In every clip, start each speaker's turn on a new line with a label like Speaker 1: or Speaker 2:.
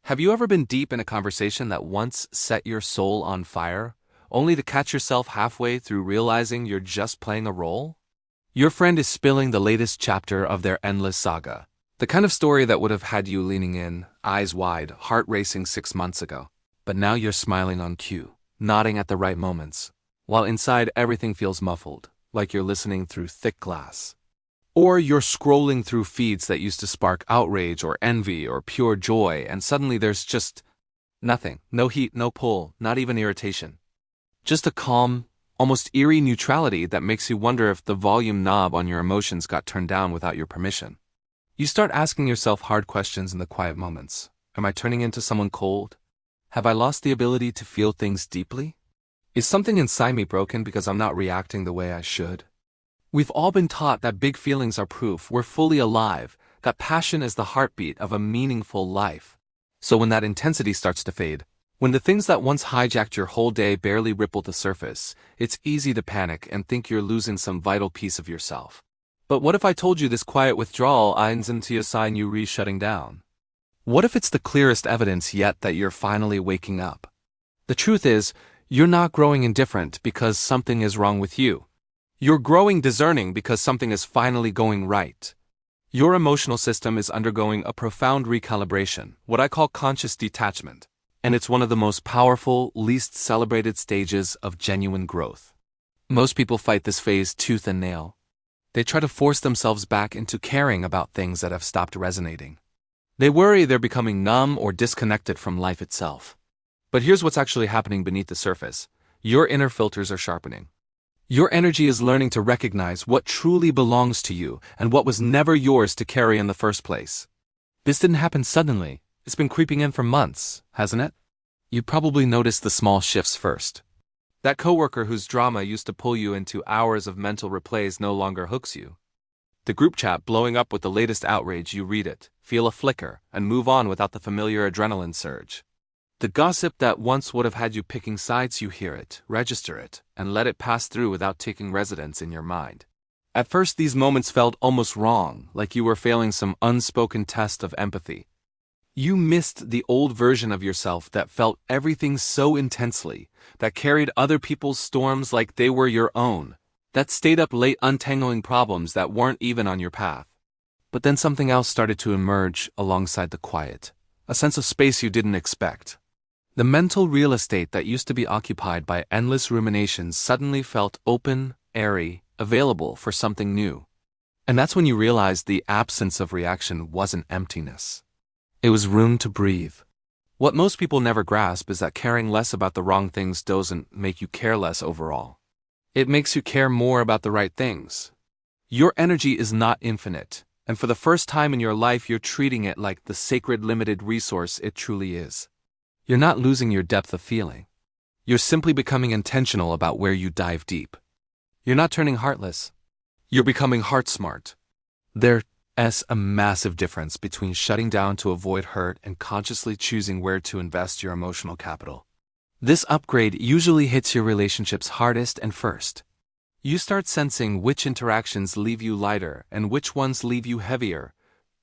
Speaker 1: Have you ever been deep in a conversation that once set your soul on fire, only to catch yourself halfway through realizing you're just playing a role? Your friend is spilling the latest chapter of their endless saga, the kind of story that would have had you leaning in, eyes wide, heart racing 6 months ago. But now you're smiling on cue, nodding at the right moments, while inside everything feels muffled, like you're listening through thick glass. Or you're scrolling through feeds that used to spark outrage or envy or pure joy, and suddenly there's just nothing. No heat, no pull, not even irritation. Just a calm, almost eerie neutrality that makes you wonder if the volume knob on your emotions got turned down without your permission. You start asking yourself hard questions in the quiet moments. Am I turning into someone cold? Have I lost the ability to feel things deeply? Is something inside me broken because I'm not reacting the way I should? We've all been taught that big feelings are proof we're fully alive, that passion is the heartbeat of a meaningful life. So when that intensity starts to fade, when the things that once hijacked your whole day barely ripple the surface, it's easy to panic and think you're losing some vital piece of yourself. But what if I told you this quiet withdrawal isn't a sign you re-shutting down? What if it's the clearest evidence yet that you're finally waking up? The truth is, you're not growing indifferent because something is wrong with you. You're growing discerning because something is finally going right. Your emotional system is undergoing a profound recalibration, what I call conscious detachment, and it's one of the most powerful, least celebrated stages of genuine growth. Most people fight this phase tooth and nail. They try to force themselves back into caring about things that have stopped resonating. They worry they're becoming numb or disconnected from life itself. But here's what's actually happening beneath the surface. Your inner filters are sharpening. Your energy is learning to recognize what truly belongs to you and what was never yours to carry in the first place. This didn't happen suddenly. It's been creeping in for months, hasn't it? You probably noticed the small shifts first. That coworker whose drama used to pull you into hours of mental replays no longer hooks you. The group chat blowing up with the latest outrage, you read it, feel a flicker, and move on without the familiar adrenaline surge. The gossip that once would have had you picking sides, you hear it, register it, and let it pass through without taking residence in your mind. At first these moments felt almost wrong, like you were failing some unspoken test of empathy. You missed the old version of yourself that felt everything so intensely, that carried other people's storms like they were your own, that stayed up late untangling problems that weren't even on your path. But then something else started to emerge alongside the quiet, a sense of space you didn't expect. The mental real estate that used to be occupied by endless ruminations suddenly felt open, airy, available for something new. And that's when you realized the absence of reaction wasn't emptiness. It was room to breathe. What most people never grasp is that caring less about the wrong things doesn't make you care less overall. It makes you care more about the right things. Your energy is not infinite, and for the first time in your life you're treating it like the sacred limited resource it truly is. You're not losing your depth of feeling. You're simply becoming intentional about where you dive deep. You're not turning heartless. You're becoming heart-smart. There's a massive difference between shutting down to avoid hurt and consciously choosing where to invest your emotional capital. This upgrade usually hits your relationships hardest and first. You start sensing which interactions leave you lighter and which ones leave you heavier,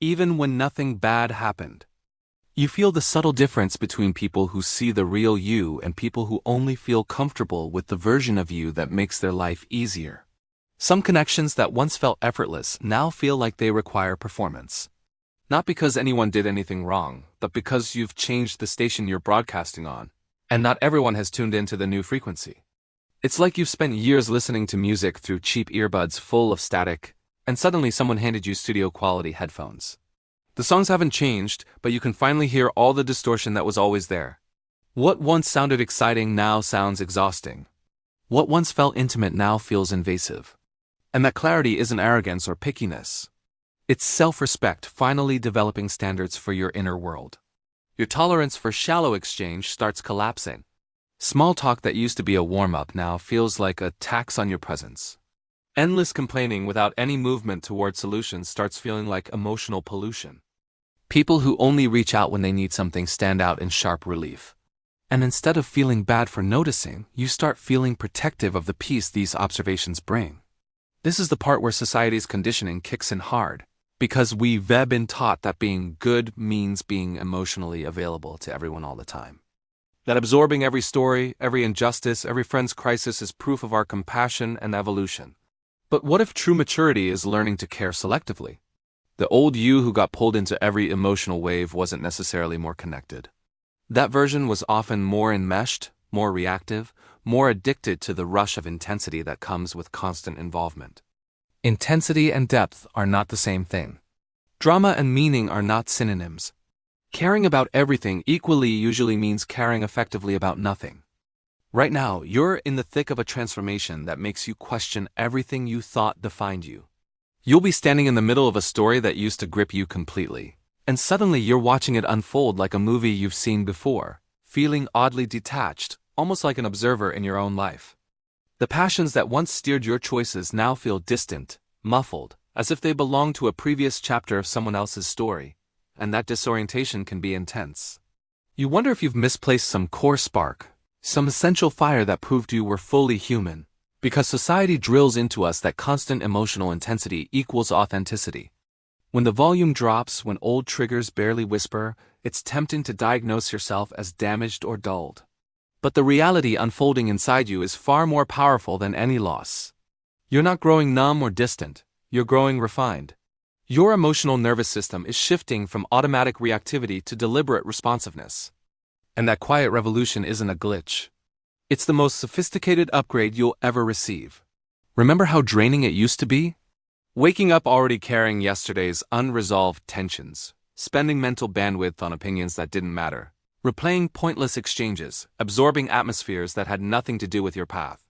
Speaker 1: even when nothing bad happened. You feel the subtle difference between people who see the real you and people who only feel comfortable with the version of you that makes their life easier. Some connections that once felt effortless now feel like they require performance. Not because anyone did anything wrong, but because you've changed the station you're broadcasting on, and not everyone has tuned into the new frequency. It's like you've spent years listening to music through cheap earbuds full of static, and suddenly someone handed you studio-quality headphones. The songs haven't changed, but you can finally hear all the distortion that was always there. What once sounded exciting now sounds exhausting. What once felt intimate now feels invasive. And that clarity isn't arrogance or pickiness. It's self-respect finally developing standards for your inner world. Your tolerance for shallow exchange starts collapsing. Small talk that used to be a warm-up now feels like a tax on your presence. Endless complaining without any movement toward solutions starts feeling like emotional pollution. People who only reach out when they need something stand out in sharp relief. And instead of feeling bad for noticing, you start feeling protective of the peace these observations bring. This is the part where society's conditioning kicks in hard. Because we've been taught that being good means being emotionally available to everyone all the time. That absorbing every story, every injustice, every friend's crisis is proof of our compassion and evolution. But what if true maturity is learning to care selectively? The old you who got pulled into every emotional wave wasn't necessarily more connected. That version was often more enmeshed, more reactive, more addicted to the rush of intensity that comes with constant involvement. Intensity and depth are not the same thing. Drama and meaning are not synonyms. Caring about everything equally usually means caring effectively about nothing. Right now, you're in the thick of a transformation that makes you question everything you thought defined you. You'll be standing in the middle of a story that used to grip you completely, and suddenly you're watching it unfold like a movie you've seen before, feeling oddly detached, almost like an observer in your own life. The passions that once steered your choices now feel distant, muffled, as if they belong to a previous chapter of someone else's story, and that disorientation can be intense. You wonder if you've misplaced some core spark, some essential fire that proved you were fully human, because society drills into us that constant emotional intensity equals authenticity. When the volume drops, when old triggers barely whisper, it's tempting to diagnose yourself as damaged or dulled. But the reality unfolding inside you is far more powerful than any loss. You're not growing numb or distant, you're growing refined. Your emotional nervous system is shifting from automatic reactivity to deliberate responsiveness. And that quiet revolution isn't a glitch. It's the most sophisticated upgrade you'll ever receive. Remember how draining it used to be? Waking up already carrying yesterday's unresolved tensions, spending mental bandwidth on opinions that didn't matter, replaying pointless exchanges, absorbing atmospheres that had nothing to do with your path.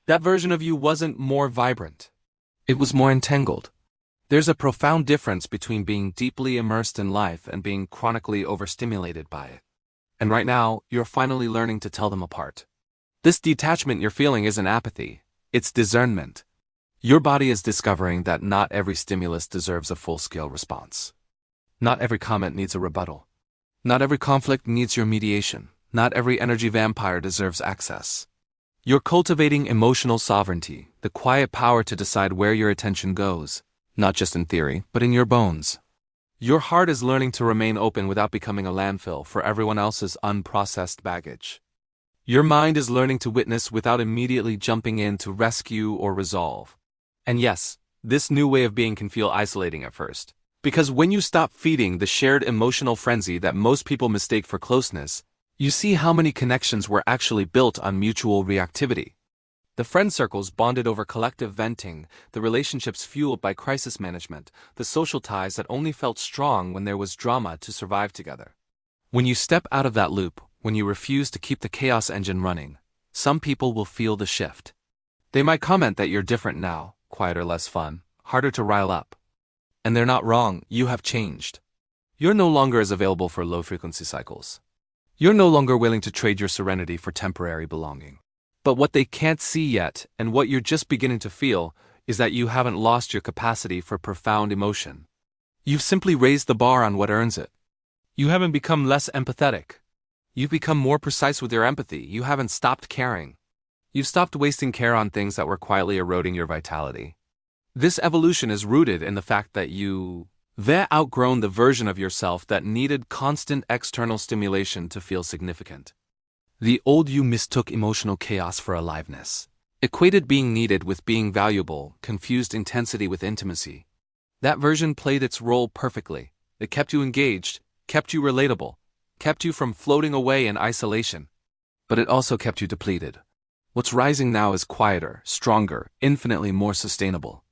Speaker 1: That version of you wasn't more vibrant. It was more entangled. There's a profound difference between being deeply immersed in life and being chronically overstimulated by it. And right now, you're finally learning to tell them apart. This detachment you're feeling isn't apathy, it's discernment. Your body is discovering that not every stimulus deserves a full-scale response. Not every comment needs a rebuttal. Not every conflict needs your mediation. Not every energy vampire deserves access. You're cultivating emotional sovereignty, the quiet power to decide where your attention goes, not just in theory, but in your bones. Your heart is learning to remain open without becoming a landfill for everyone else's unprocessed baggage. Your mind is learning to witness without immediately jumping in to rescue or resolve. And yes, this new way of being can feel isolating at first. Because when you stop feeding the shared emotional frenzy that most people mistake for closeness, you see how many connections were actually built on mutual reactivity. The friend circles bonded over collective venting, the relationships fueled by crisis management, the social ties that only felt strong when there was drama to survive together. When you step out of that loop, when you refuse to keep the chaos engine running, some people will feel the shift. They might comment that you're different now, quieter, less fun, harder to rile up. And they're not wrong, you have changed. You're no longer as available for low-frequency cycles. You're no longer willing to trade your serenity for temporary belonging. But what they can't see yet, and what you're just beginning to feel, is that you haven't lost your capacity for profound emotion. You've simply raised the bar on what earns it. You haven't become less empathetic. You've become more precise with your empathy. You haven't stopped caring. You've stopped wasting care on things that were quietly eroding your vitality. This evolution is rooted in the fact that you've outgrown the version of yourself that needed constant external stimulation to feel significant. The old you mistook emotional chaos for aliveness, equated being needed with being valuable, confused intensity with intimacy. That version played its role perfectly. It kept you engaged, kept you relatable, kept you from floating away in isolation. But it also kept you depleted. What's rising now is quieter, stronger, infinitely more sustainable.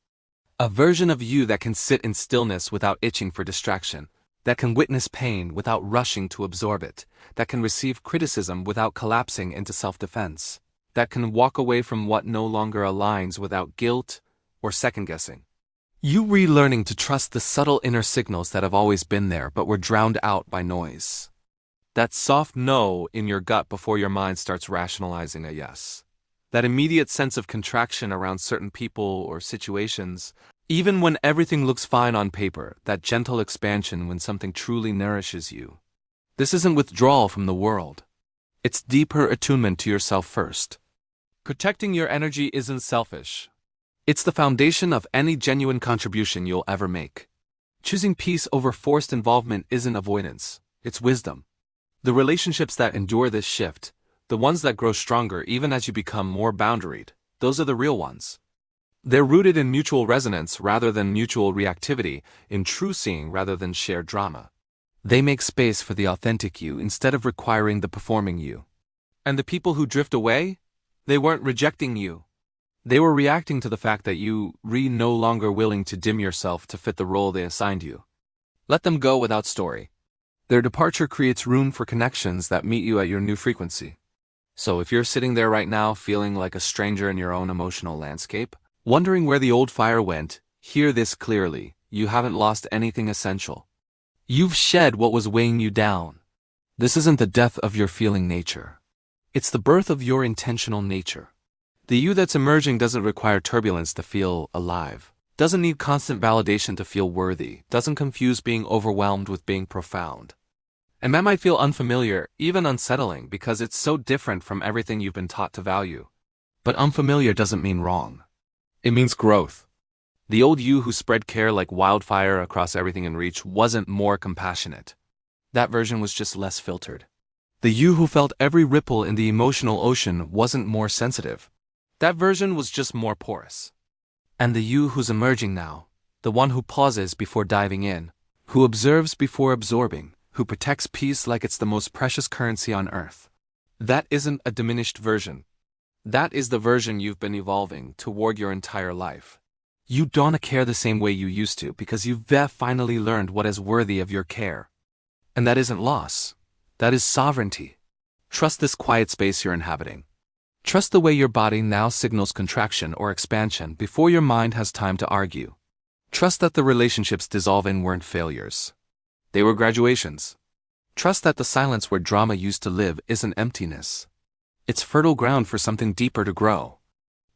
Speaker 1: A version of you that can sit in stillness without itching for distraction, that can witness pain without rushing to absorb it, that can receive criticism without collapsing into self-defense, that can walk away from what no longer aligns without guilt or second-guessing. You relearning to trust the subtle inner signals that have always been there but were drowned out by noise. That soft no in your gut before your mind starts rationalizing a yes. That immediate sense of contraction around certain people or situations, even when everything looks fine on paper, that gentle expansion when something truly nourishes you. This isn't withdrawal from the world. It's deeper attunement to yourself first. Protecting your energy isn't selfish. It's the foundation of any genuine contribution you'll ever make. Choosing peace over forced involvement isn't avoidance, it's wisdom. The relationships that endure this shift, the ones that grow stronger even as you become more boundaried, those are the real ones. They're rooted in mutual resonance rather than mutual reactivity, in true seeing rather than shared drama. They make space for the authentic you instead of requiring the performing you. And the people who drift away? They weren't rejecting you. They were reacting to the fact that you no longer willing to dim yourself to fit the role they assigned you. Let them go without story. Their departure creates room for connections that meet you at your new frequency. So if you're sitting there right now feeling like a stranger in your own emotional landscape, wondering where the old fire went, hear this clearly: you haven't lost anything essential. You've shed what was weighing you down. This isn't the death of your feeling nature. It's the birth of your intentional nature. The you that's emerging doesn't require turbulence to feel alive, doesn't need constant validation to feel worthy, doesn't confuse being overwhelmed with being profound. And that might feel unfamiliar, even unsettling, because it's so different from everything you've been taught to value. But unfamiliar doesn't mean wrong. It means growth. The old you who spread care like wildfire across everything in reach wasn't more compassionate. That version was just less filtered. The you who felt every ripple in the emotional ocean wasn't more sensitive. That version was just more porous. And the you who's emerging now, the one who pauses before diving in, who observes before absorbing, who protects peace like it's the most precious currency on earth. That isn't a diminished version. That is the version you've been evolving toward your entire life. You don't care the same way you used to because you've finally learned what is worthy of your care. And that isn't loss. That is sovereignty. Trust this quiet space you're inhabiting. Trust the way your body now signals contraction or expansion before your mind has time to argue. Trust that the relationships dissolving weren't failures. They were graduations. Trust that the silence where drama used to live isn't emptiness. It's fertile ground for something deeper to grow.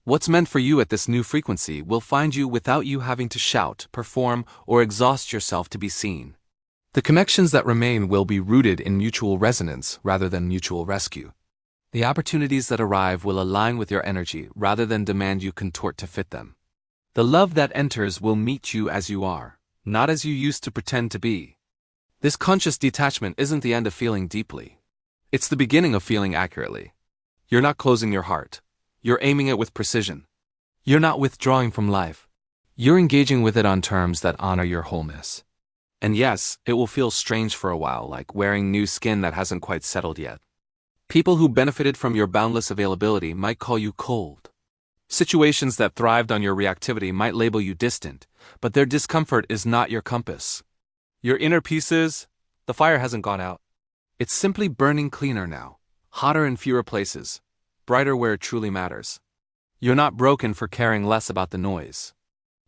Speaker 1: What's meant for you at this new frequency will find you without you having to shout, perform, or exhaust yourself to be seen. The connections that remain will be rooted in mutual resonance rather than mutual rescue. The opportunities that arrive will align with your energy rather than demand you contort to fit them. The love that enters will meet you as you are, not as you used to pretend to be. This conscious detachment isn't the end of feeling deeply. It's the beginning of feeling accurately. You're not closing your heart. You're aiming it with precision. You're not withdrawing from life. You're engaging with it on terms that honor your wholeness. And yes, it will feel strange for a while, like wearing new skin that hasn't quite settled yet. People who benefited from your boundless availability might call you cold. Situations that thrived on your reactivity might label you distant, but their discomfort is not your compass. Your inner peace is, the fire hasn't gone out. It's simply burning cleaner now, hotter in fewer places, brighter where it truly matters. You're not broken for caring less about the noise.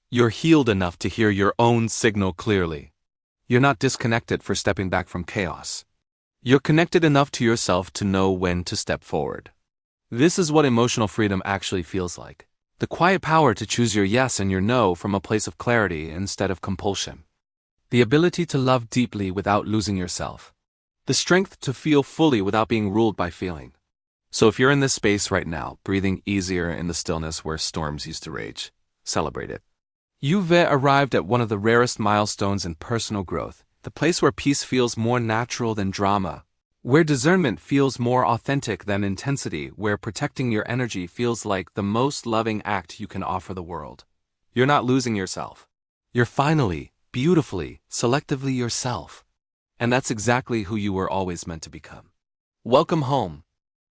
Speaker 1: You're healed enough to hear your own signal clearly. You're not disconnected for stepping back from chaos. You're connected enough to yourself to know when to step forward. This is what emotional freedom actually feels like. The quiet power to choose your yes and your no from a place of clarity instead of compulsion. The ability to love deeply without losing yourself. The strength to feel fully without being ruled by feeling. So if you're in this space right now, breathing easier in the stillness where storms used to rage, celebrate it. You've arrived at one of the rarest milestones in personal growth. The place where peace feels more natural than drama, where discernment feels more authentic than intensity, where protecting your energy feels like the most loving act you can offer the world. You're not losing yourself. You're finally, beautifully, selectively yourself. And that's exactly who you were always meant to become. Welcome home.